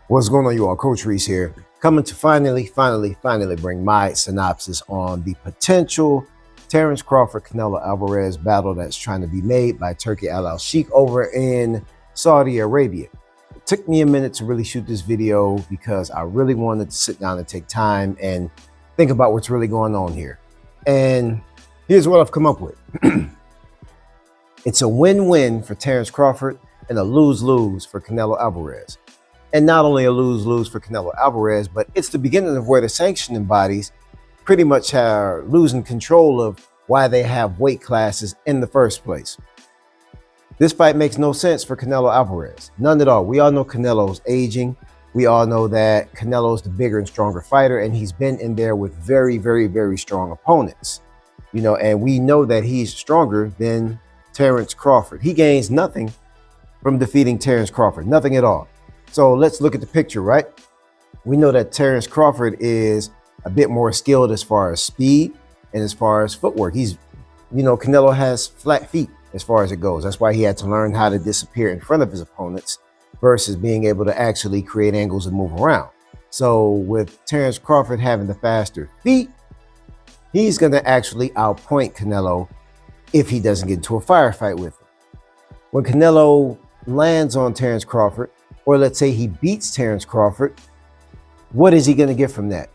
What's going on, you all? Coach Reese here, coming to finally bring my synopsis on the potential Terence Crawford Canelo Alvarez battle that's trying to be made by Turki Al-Sheikh over in Saudi Arabia. It took me a minute to really shoot this video because I really wanted to sit down and take time and think about what's really going on here. And here's what I've come up with. It's a win-win for Terence Crawford and a lose-lose for Canelo Alvarez. And not only a lose-lose for Canelo Alvarez, but it's the beginning of where the sanctioning bodies pretty much are losing control of why they have weight classes in the first place. This fight makes no sense for Canelo Alvarez. None at all. We all know Canelo's aging. We all know that Canelo's the bigger and stronger fighter, and he's been in there with very strong opponents. And we know that he's stronger than Terence Crawford. He gains nothing from defeating Terence Crawford, nothing at all. So let's look at the picture, right? We know that Terence Crawford is a bit more skilled as far as speed and as far as footwork. Canelo has flat feet as far as it goes. That's why he had to learn how to disappear in front of his opponents versus being able to actually create angles and move around. So with Terence Crawford having the faster feet, he's going to actually outpoint Canelo if he doesn't get into a firefight with him. When Canelo lands on Terence Crawford, or let's say he beats Terence Crawford, what is he going to get from that?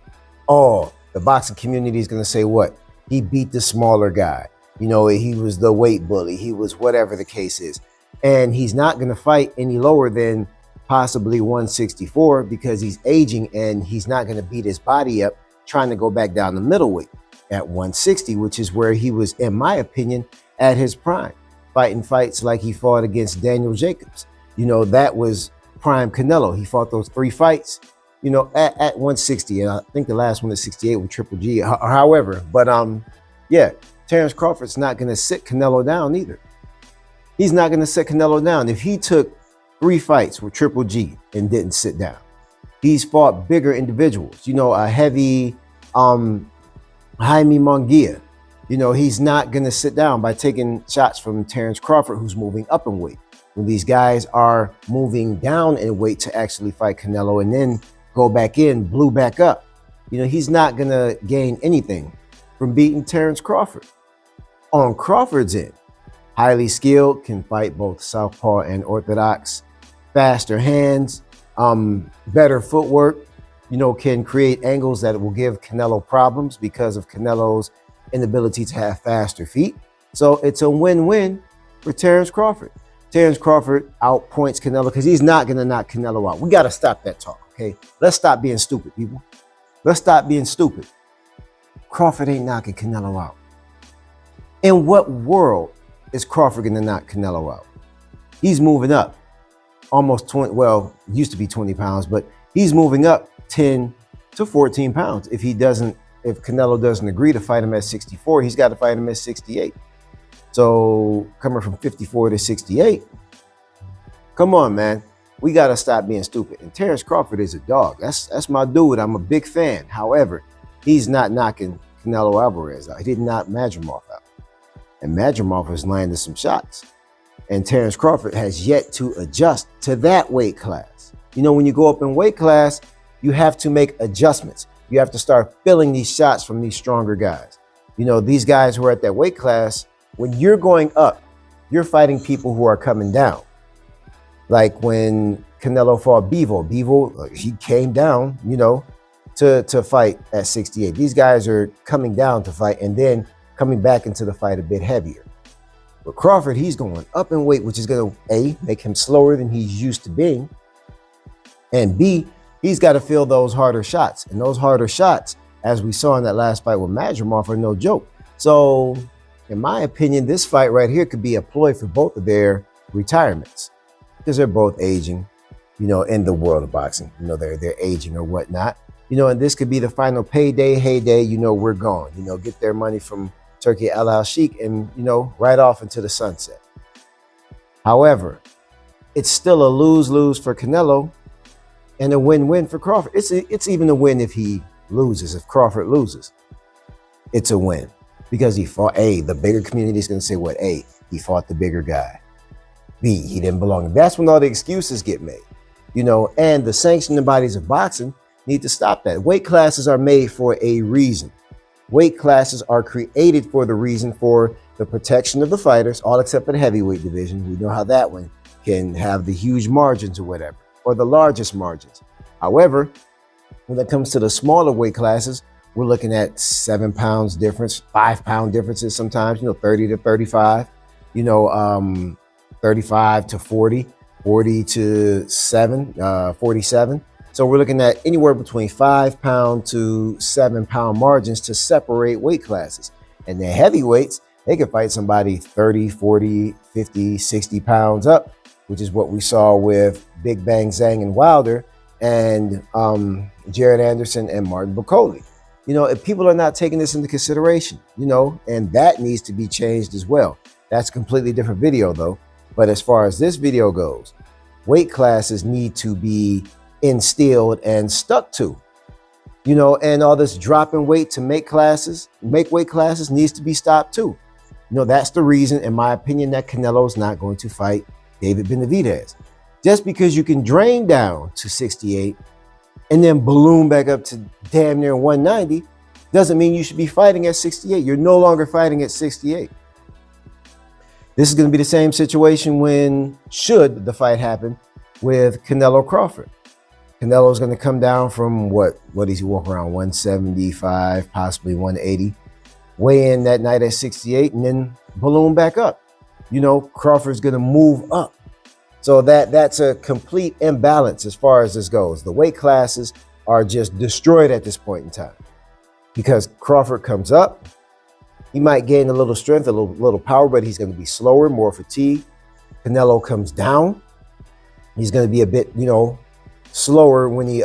Oh, the boxing community is going to say what? He beat the smaller guy. He was the weight bully. He was whatever the case is. And he's not going to fight any lower than possibly 164 because he's aging and he's not going to beat his body up trying to go back down the middleweight at 160, which is where he was, in my opinion, at his prime, fighting fights like he fought against Daniel Jacobs. That was prime Canelo. He fought those 3 fights, at 160. And I think the last one is 68 with Triple G or however. But yeah, Terence Crawford's not going to sit Canelo down either. He's not going to sit Canelo down. If he took 3 fights with Triple G and didn't sit down, he's fought bigger individuals, a heavy Jaime Munguia. He's not going to sit down by taking shots from Terence Crawford, who's moving up in weight. When these guys are moving down in weight to actually fight Canelo and then go back in, blew back up, he's not going to gain anything from beating Terence Crawford. On Crawford's end, highly skilled, can fight both southpaw and orthodox, faster hands, better footwork, can create angles that will give Canelo problems because of Canelo's inability to have faster feet. So it's a win-win for Terence Crawford. Terence Crawford outpoints Canelo because he's not going to knock Canelo out. We got to stop that talk, okay? Let's stop being stupid, people. Let's stop being stupid. Crawford ain't knocking Canelo out. In what world is Crawford going to knock Canelo out? He's moving up almost 20, well, used to be 20 pounds, but he's moving up 10 to 14 pounds. If Canelo doesn't agree to fight him at 64, he's got to fight him at 68. So coming from 54 to 68, come on, man. We got to stop being stupid. And Terence Crawford is a dog. That's my dude. I'm a big fan. However, he's not knocking Canelo Alvarez out. He did not Madrimov out. And Madrimov has landed some shots. And Terence Crawford has yet to adjust to that weight class. When you go up in weight class, you have to make adjustments. You have to start filling these shots from these stronger guys. These guys who are at that weight class, when you're going up, you're fighting people who are coming down. Like when Canelo fought Bivol. Bivol, he came down, to fight at 68. These guys are coming down to fight and then coming back into the fight a bit heavier. But Crawford, he's going up in weight, which is going to, A, make him slower than he's used to being. And B, he's got to feel those harder shots. And those harder shots, as we saw in that last fight with Madrimov, are no joke. So in my opinion, this fight right here could be a ploy for both of their retirements because they're both aging, in the world of boxing. They're aging or whatnot. And this could be the final heyday, we're gone. Get their money from Turki Al-Sheikh and, right off into the sunset. However, it's still a lose-lose for Canelo and a win-win for Crawford. It's even a win if he loses. If Crawford loses, it's a win. Because he fought, A, the bigger community is going to say what? A, he fought the bigger guy. B, he didn't belong. That's when all the excuses get made. and the sanctioning bodies of boxing need to stop that. Weight classes are made for a reason. Weight classes are created for the reason for the protection of the fighters, all except for the heavyweight division. We know how that one can have the huge margins or whatever, or the largest margins. However, when it comes to the smaller weight classes, we're looking at 7 pounds difference, 5 pound differences sometimes, 30 to 35, 35 to 40, 40 to 47. So we're looking at anywhere between 5 pound to 7 pound margins to separate weight classes. And the heavyweights, they can fight somebody 30, 40, 50, 60 pounds up, which is what we saw with Big Bang Zhang and Wilder and Jared Anderson and Martin Bakole. If people are not taking this into consideration, and that needs to be changed as well. That's a completely different video though. But as far as this video goes, weight classes need to be instilled and stuck to, and all this dropping weight to make weight classes needs to be stopped too. That's the reason, in my opinion, that Canelo's not going to fight David Benavidez. Just because you can drain down to 68 and then balloon back up to damn near 190 doesn't mean you should be fighting at 68. You're no longer fighting at 68. This is going to be the same situation should the fight happen with Canelo Crawford. Canelo is going to come down from what does he walk around, 175, possibly 180, weigh in that night at 68 and then balloon back up. Crawford's going to move up. So that's a complete imbalance as far as this goes. The weight classes are just destroyed at this point in time because Crawford comes up. He might gain a little strength, a little power, but he's going to be slower, more fatigued. Canelo comes down. He's going to be a bit, slower when he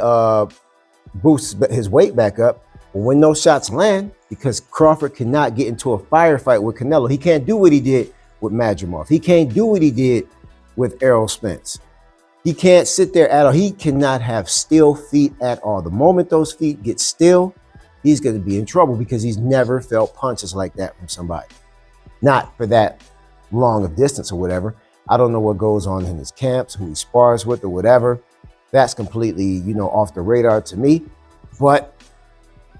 boosts his weight back up. But when those shots land, because Crawford cannot get into a firefight with Canelo, he can't do what he did with Madrimov. He can't do what he did with Errol Spence. He can't sit there at all. He cannot have still feet at all. The moment those feet get still, he's going to be in trouble because he's never felt punches like that from somebody. Not for that long of distance or whatever. I don't know what goes on in his camps, who he spars with or whatever. That's completely, off the radar to me. But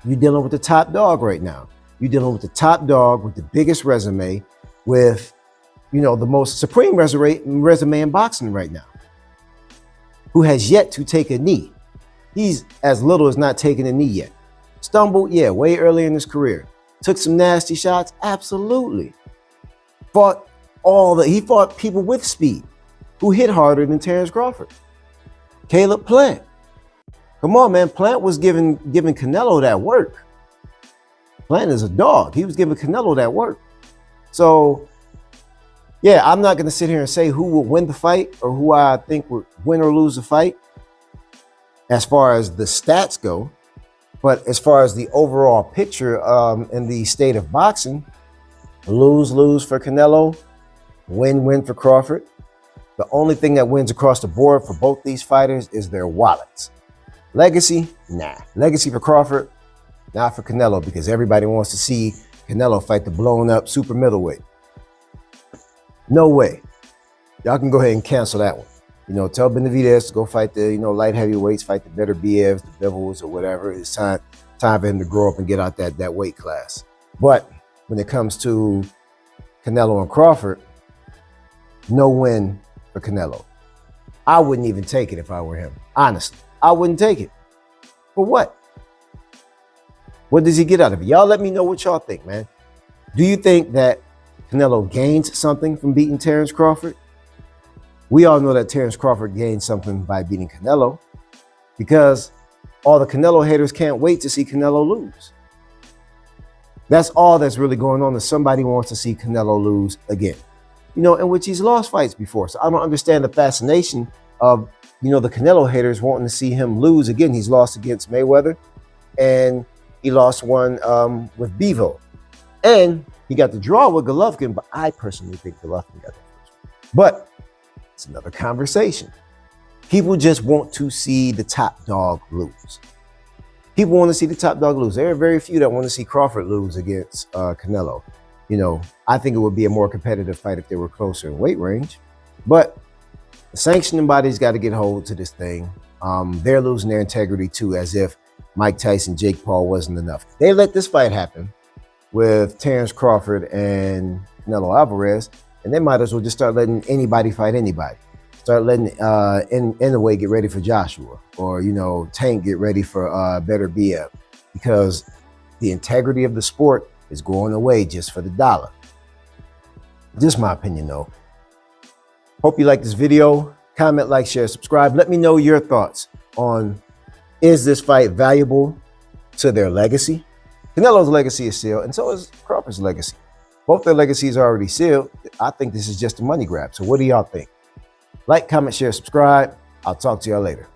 you're dealing with the top dog right now. You're dealing with the top dog with the biggest resume, with the most supreme resume in boxing right now, who has yet to take a knee. He's as little as not taking a knee yet. Stumbled, yeah, way early in his career. Took some nasty shots, absolutely. He fought people with speed who hit harder than Terence Crawford. Caleb Plant. Come on, man. Plant was giving Canelo that work. Plant is a dog. He was giving Canelo that work. So, yeah, I'm not going to sit here and say who will win the fight or who I think would win or lose the fight as far as the stats go. But as far as the overall picture in the state of boxing, lose for Canelo, win for Crawford. The only thing that wins across the board for both these fighters is their wallets. Legacy, nah. Legacy for Crawford, not for Canelo, because everybody wants to see Canelo fight the blown up super middleweight. No way. Y'all can go ahead and cancel that one. Tell Benavidez to go fight the, light heavyweights, fight the better BFs, the Bivels or whatever. It's time for him to grow up and get out that weight class. But when it comes to Canelo and Crawford, no win for Canelo. I wouldn't even take it if I were him. Honestly, I wouldn't take it. For what? What does he get out of it? Y'all let me know what y'all think, man. Do you think that Canelo gains something from beating Terence Crawford? We all know that Terence Crawford gained something by beating Canelo because all the Canelo haters can't wait to see Canelo lose. That's all that's really going on, is somebody wants to see Canelo lose again. In which he's lost fights before. So I don't understand the fascination of, the Canelo haters wanting to see him lose again. He's lost against Mayweather and he lost one with Bivol. And he got the draw with Golovkin, but I personally think Golovkin got the first one. But it's another conversation. People just want to see the top dog lose. People want to see the top dog lose. There are very few that want to see Crawford lose against Canelo. I think it would be a more competitive fight if they were closer in weight range. But The sanctioning body's got to get hold to this thing. They're losing their integrity too, as if Mike Tyson, Jake Paul wasn't enough. They let this fight happen with Terrence Crawford and Canelo Alvarez, and they might as well just start letting anybody fight anybody. Start letting Inoue get ready for Joshua, or Tank get ready for Better BF, because the integrity of the sport is going away just for the dollar. Just my opinion, though. Hope you like this video. Comment, like, share, subscribe. Let me know your thoughts on, is this fight valuable to their legacy? Canelo's legacy is sealed, and so is Crawford's legacy. Both their legacies are already sealed. I think this is just a money grab. So what do y'all think? Like, comment, share, subscribe. I'll talk to y'all later.